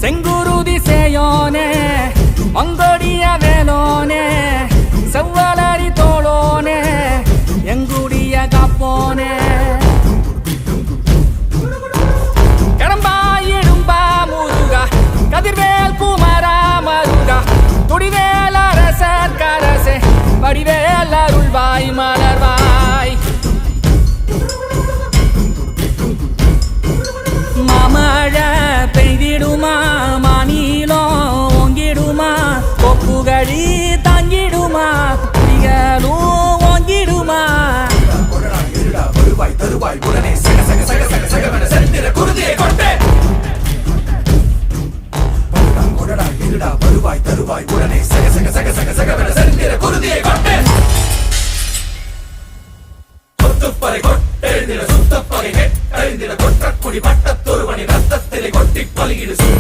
செங்குருதி சேயோனே மங்கொடிய வேலோனே செவ்வளரி தோளோனே எங்குடிய காப்போனே கடம்பாயிடும்பா முருகா கதிர்வேல் குமரா மருகா துடிவேல் அரசர் கரசே வடிவேல் அருள்வாய் மலர்வாய் மாமழை பெய்திடுமா மாநிலம் ஓங்கிடுமா கொப்புகழி தாங்கிடுமா குடிகளும் ஓங்கிடுமா வருவாய் தருவாய் உடனே சக சக சக சக சக